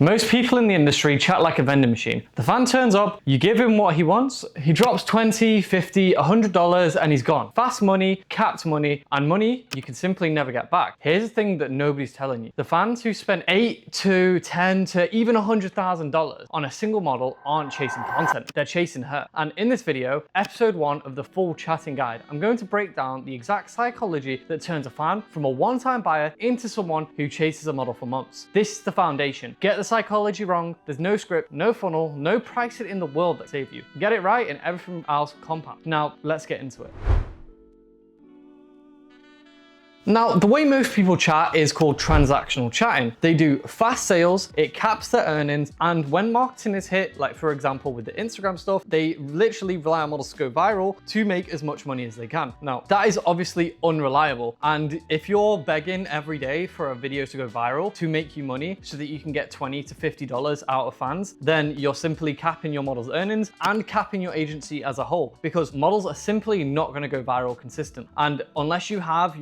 Most people in the industry chat like a vending machine. The fan turns up, you give him what he wants, he drops $20, $50, $100 and he's gone. Fast money, capped money, and money you can simply never get back. Here's the thing that nobody's telling you. The fans who spend $8 to $10 to even $100,000 on a single model aren't chasing content, they're chasing her. And in this video, episode 1 of the full chatting guide, I'm going to break down the exact psychology that turns a fan from a one-time buyer into someone who chases a model for months. This is the foundation. Get the psychology wrong, there's no script, no funnel, no pricing in the world that save you. Get it right and everything else compounds. Now, let's get into it. Now, the way most people chat is called transactional chatting. They do fast sales, it caps their earnings, and when marketing is hit, like for example with the Instagram stuff, they literally rely on models to go viral to make as much money as they can. Now, that is obviously unreliable, and if you're begging every day for a video to go viral to make you money so that you can get $20 to $50 out of fans, then you're simply capping your model's earnings and capping your agency as a whole, because models are simply not going to go viral consistent. And unless you have,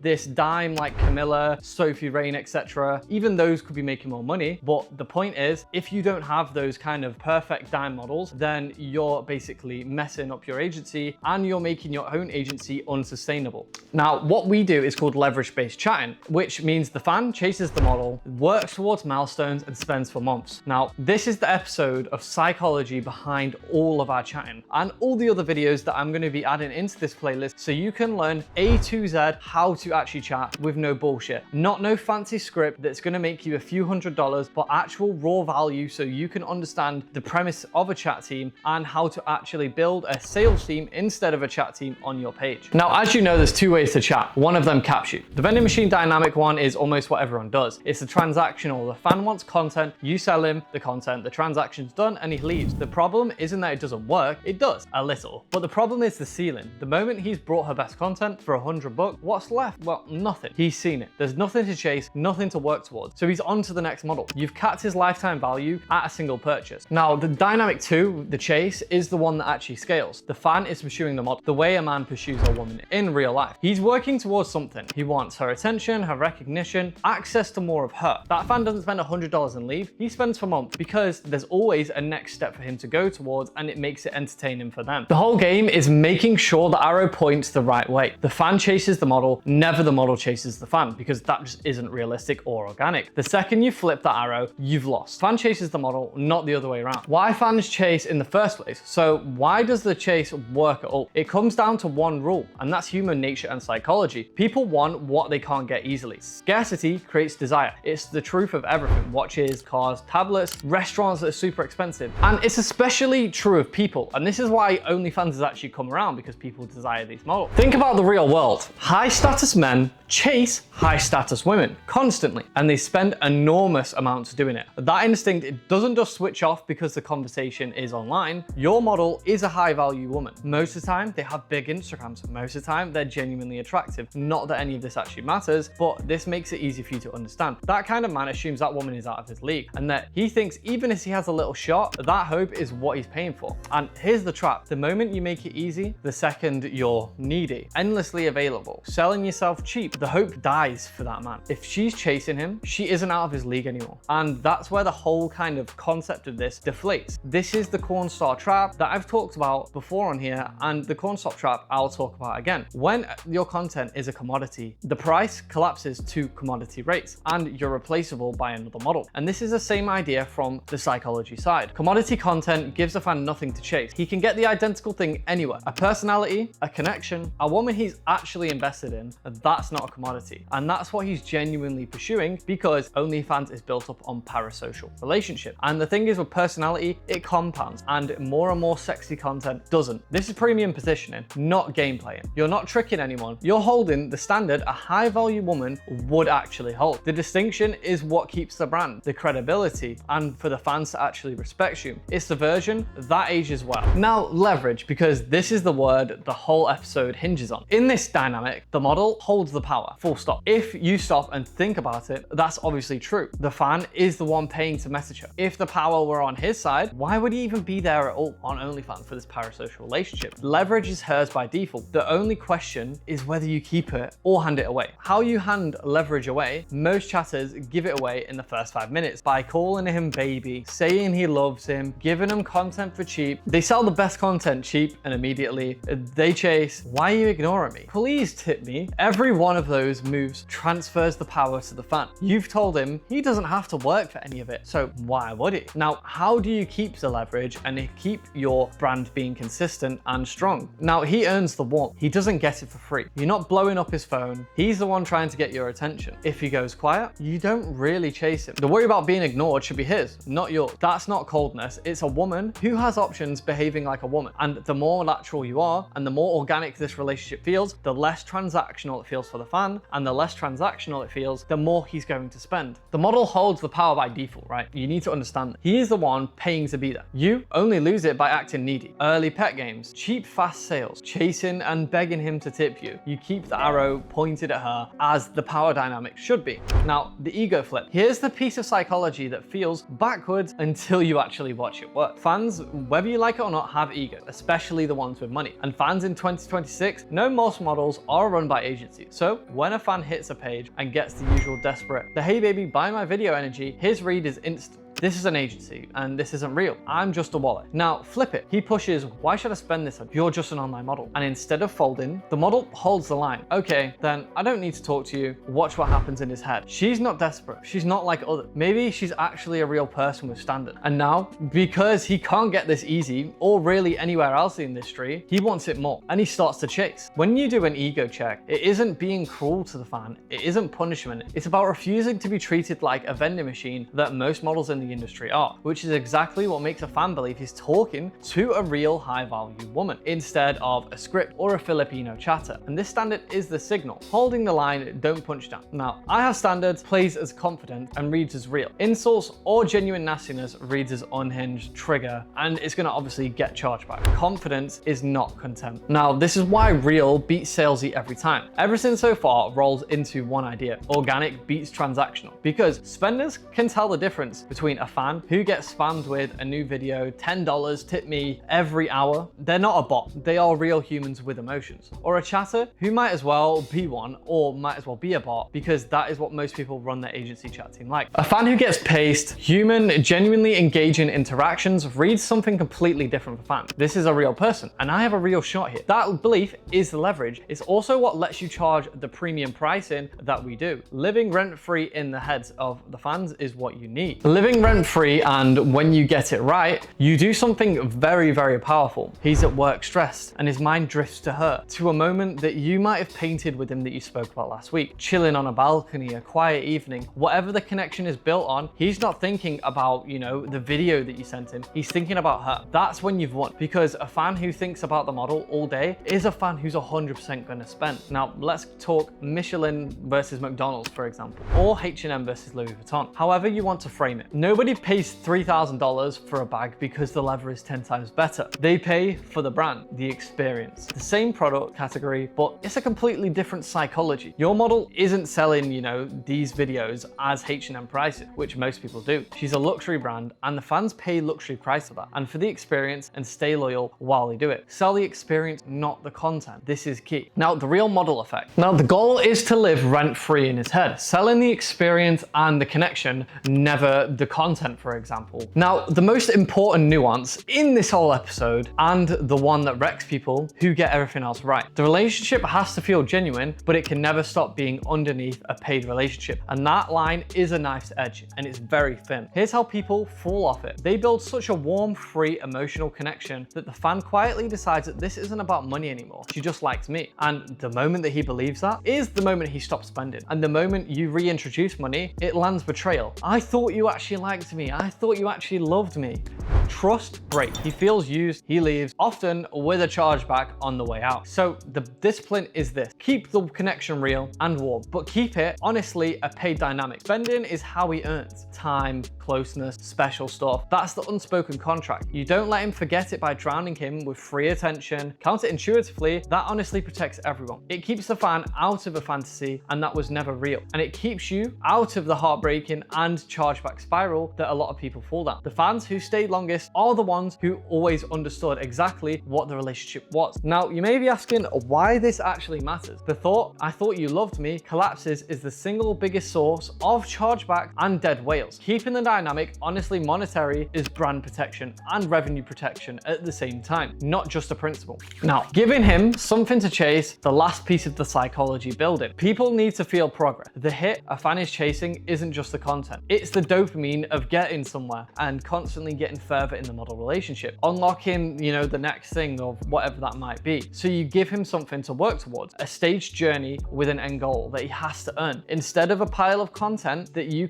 this dime like Camilla, Sophie Rain, etc. Even those could be making more money. But the point is, if you don't have those kind of perfect dime models, then you're basically messing up your agency and you're making your own agency unsustainable. Now, what we do is called leverage-based chatting, which means the fan chases the model, works towards milestones and spends for months. Now, this is the episode of psychology behind all of our chatting and all the other videos that I'm going to be adding into this playlist so you can learn A to Z how to actually chat with no bullshit. Not no fancy script that's going to make you a few $100s, but actual raw value so you can understand the premise of a chat team and how to actually build a sales team instead of a chat team on your page. Now, as you know, there's two ways to chat. One of them caps you. The vending machine dynamic one is almost what everyone does. It's the transactional. The fan wants content, you sell him the content, the transaction's done and he leaves. The problem isn't that it doesn't work, it does a little. But the problem is the ceiling. The moment he's brought her best content for $100, what's left? Well, nothing. He's seen it. There's nothing to chase, nothing to work towards. So he's on to the next model. You've capped his lifetime value at a single purchase. Now, the dynamic 2, the chase, is the one that actually scales. The fan is pursuing the model the way a man pursues a woman in real life. He's working towards something. He wants her attention, her recognition, access to more of her. That fan doesn't spend $100 and leave. He spends for months because there's always a next step for him to go towards and it makes it entertaining for them. The whole game is making sure the arrow points the right way. The fan chases the model, never the model chases the fan, because that just isn't realistic or organic. The second you flip that arrow, you've lost. Fan chases the model, not the other way around. Why fans chase in the first place? So why does the chase work at all? It comes down to one rule, and that's human nature and psychology. People want what they can't get easily. Scarcity creates desire. It's the truth of everything. Watches, cars, tablets, restaurants that are super expensive. And it's especially true of people. And this is why Onlyfans has actually come around, because people desire these models. Think about the real world. High status men chase high status women constantly, and they spend enormous amounts doing it. That instinct, it doesn't just switch off because the conversation is online. Your model is a high value woman. Most of the time they have big Instagrams. Most of the time they're genuinely attractive. Not that any of this actually matters, but this makes it easy for you to understand. That kind of man assumes that woman is out of his league and that he thinks even if he has a little shot, that hope is what he's paying for. And here's the trap. The moment you make it easy, the second you're needy, endlessly available, selling yourself cheap, the hope dies for that man. If she's chasing him, she isn't out of his league anymore. And that's where the whole kind of concept of this deflates. This is the cornstar trap that I've talked about before on here, and the cornstar trap I'll talk about again. When your content is a commodity, the price collapses to commodity rates and you're replaceable by another model. And this is the same idea from the psychology side. Commodity content gives a fan nothing to chase. He can get the identical thing anywhere. A personality, a connection, a woman he's actually invested in, that's not a commodity. And that's what he's genuinely pursuing, because OnlyFans is built up on parasocial relationship. And the thing is with personality, it compounds, and more sexy content doesn't. This is premium positioning, not game playing. You're not tricking anyone. You're holding the standard a high value woman would actually hold. The distinction is what keeps the brand, the credibility, and for the fans to actually respect you. It's the version that ages well. Now, leverage, because this is the word the whole episode hinges on. In this dynamic, the model holds holds the power, full stop. If you stop and think about it, that's obviously true. The fan is the one paying to message her. If the power were on his side, why would he even be there at all on OnlyFans for this parasocial relationship? Leverage is hers by default. The only question is whether you keep it or hand it away. How you hand leverage away, most chatters give it away in the first 5 minutes by calling him baby, saying he loves him, giving him content for cheap. They sell the best content cheap and immediately they chase, why are you ignoring me? Please tip me. Every one of those moves transfers the power to the fan. You've told him he doesn't have to work for any of it, so why would he? Now, how do you keep the leverage and keep your brand being consistent and strong? Now, he earns the warmth. He doesn't get it for free. You're not blowing up his phone. He's the one trying to get your attention. If he goes quiet, you don't really chase him. The worry about being ignored should be his, not yours. That's not coldness. It's a woman who has options behaving like a woman. And the more natural you are and the more organic this relationship feels, the less transactional it feels for the fan, and the less transactional it feels, the more he's going to spend. The model holds the power by default, right? You need to understand that. He is the one paying to be there. You only lose it by acting needy. Early pet games, cheap fast sales, chasing and begging him to tip you. You keep the arrow pointed at her as the power dynamic should be. Now, the ego flip. Here's the piece of psychology that feels backwards until you actually watch it work. Fans, whether you like it or not, have ego, especially the ones with money. And fans in 2026 know most models are run by agencies. So when a fan hits a page and gets the usual desperate, the hey baby, buy my video energy, his read is instant. This is an agency and this isn't real. I'm just a wallet. Now flip it. He pushes, why should I spend this on? You're just an online model. And instead of folding, the model holds the line. Okay, then I don't need to talk to you. Watch what happens in his head. She's not desperate. She's not like others. Maybe she's actually a real person with standard. And now, because he can't get this easy or really anywhere else in the industry, he wants it more and he starts to chase. When you do an ego check, it isn't being cruel to the fan. It isn't punishment. It's about refusing to be treated like a vending machine that most models in the industry are, which is exactly what makes a fan believe he's talking to a real high value woman instead of a script or a Filipino chatter. And this standard is the signal. Holding the line, don't punch down. Now, I have standards, plays as confident and reads as real. Insults or genuine nastiness reads as unhinged, trigger, and it's gonna obviously get charged back. Confidence is not contempt. Now, this is why real beats salesy every time. Everything so far rolls into one idea. Organic beats transactional because spenders can tell the difference between a fan who gets spammed with a new video, $10, tip me every hour. They're not a bot. They are real humans with emotions. Or a chatter who might as well be one or might as well be a bot because that is what most people run their agency chat team like. A fan who gets paced, human, genuinely engaging interactions reads something completely different for fans. This is a real person and I have a real shot here. That belief is the leverage. It's also what lets you charge the premium pricing that we do. Living rent-free in the heads of the fans is what you need. Living rent-free, and when you get it right, you do something very, very powerful. He's at work stressed and his mind drifts to her, to a moment that you might have painted with him that you spoke about last week. Chilling on a balcony, a quiet evening, whatever the connection is built on, he's not thinking about, you know, the video that you sent him. He's thinking about her. That's when you've won, because a fan who thinks about the model all day is a fan who's 100% gonna spend. Now, let's talk Michelin versus McDonald's, for example, or H&M versus Louis Vuitton. However you want to frame it. Nobody pays $3,000 for a bag because the leather is 10 times better. They pay for the brand, the experience. The same product category, but it's a completely different psychology. Your model isn't selling, you know, these videos as H&M prices, which most people do. She's a luxury brand and the fans pay luxury price for that and for the experience and stay loyal while they do it. Sell the experience, not the content. This is key. Now, the real model effect. Now, the goal is to live rent-free in his head, selling the experience and the connection, never the content, for example. Now, the most important nuance in this whole episode, and the one that wrecks people who get everything else right. The relationship has to feel genuine, but it can never stop being underneath a paid relationship. And that line is a knife's edge, and it's very thin. Here's how people fall off it. They build such a warm, free, emotional connection that the fan quietly decides that this isn't about money anymore. She just likes me. And the moment that he believes that is the moment he stops spending. And the moment you reintroduce money, it lands betrayal. I thought you actually liked me. I thought you actually loved me. Trust break. He feels used, he leaves, often with a chargeback on the way out. So the discipline is this: keep the connection real and warm, but keep it honestly a paid dynamic. Vending is how he earns time, closeness, special stuff. That's the unspoken contract. You don't let him forget it by drowning him with free attention. Counterintuitively, that honestly protects everyone. It keeps the fan out of a fantasy, and that was never real. And it keeps you out of the heartbreaking and chargeback spiral that a lot of people fall down. The fans who stayed longest are the ones who always understood exactly what the relationship was. Now, you may be asking why this actually matters. The thought, "I thought you loved me," collapses is the single biggest source of chargeback and dead whales. Keeping the dynamic honestly monetary is brand protection and revenue protection at the same time, not just a principle. Now, giving him something to chase, the last piece of the psychology building. People need to feel progress. The hit a fan is chasing isn't just the content. It's the dopamine of getting somewhere and constantly getting further in the model relationship, unlocking, the next thing of whatever that might be. So you give him something to work towards, a staged journey with an end goal that he has to earn, instead of a pile of content that he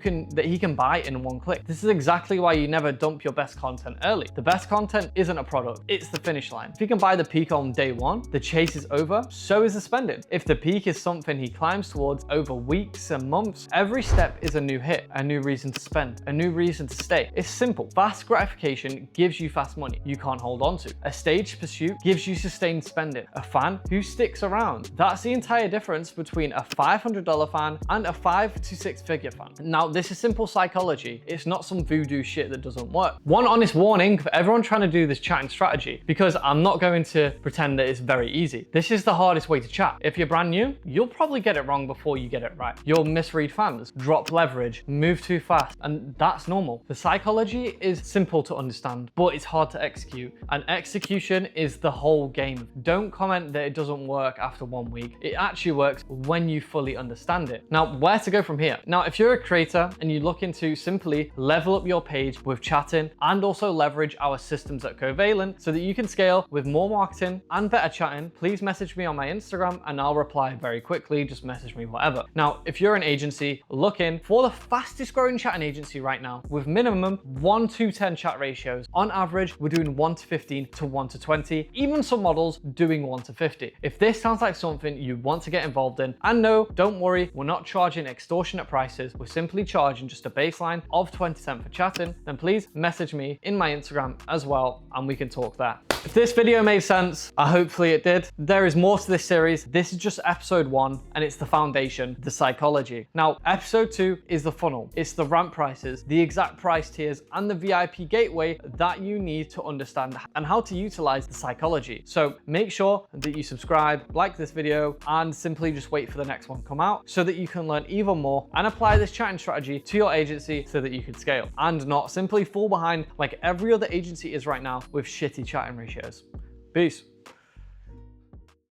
can buy in one click. This is exactly why you never dump your best content early. The best content isn't a product, it's the finish line. If you can buy the peak on day one, the chase is over, so is the spending. If the peak is something he climbs towards over weeks and months, every step is a new hit, a new reason to spend, a new reason to stay. It's simple. Fast gratification gives you fast money you can't hold on to. A staged pursuit gives you sustained spending. A fan who sticks around. That's the entire difference between a $500 fan and a 5 to 6 figure fan. Now, this is simple psychology. It's not some voodoo shit that doesn't work. One honest warning for everyone trying to do this chatting strategy, because I'm not going to pretend that it's very easy. This is the hardest way to chat. If you're brand new, you'll probably get it wrong before you get it right. You'll misread fans, drop leverage, move too fast, and that's normal. The psychology is simple to understand, but it's hard to execute, and execution is the whole game. Don't comment that it doesn't work after 1 week. It actually works when you fully understand it. Now, where to go from here? Now, if you're a creator and you're looking to simply level up your page with chatting and also leverage our systems at Covalent so that you can scale with more marketing and better chatting, please message me on my Instagram and I'll reply very quickly. Just message me, whatever. Now, if you're an agency looking for the fastest growing chatting agency right now with minimum 1:10 chat ratios, on average, we're doing 1:15 to 1:20, even some models doing 1:50. If this sounds like something you want to get involved in, and no, don't worry, we're not charging extortionate prices. We're simply charging just a baseline of 20% for chatting, then please message me in my Instagram as well, and we can talk there. If this video made sense, hopefully it did. There is more to this series. This is just episode 1, and it's the foundation, the psychology. Now, episode 2 is the funnel. It's the ramp prices, the exact price tiers, and the VIP gateway that you need to understand and how to utilize the psychology. So make sure that you subscribe, like this video, and simply just wait for the next one to come out so that you can learn even more and apply this chatting strategy to your agency so that you can scale and not simply fall behind like every other agency is right now with shitty chatting ratios. Peace.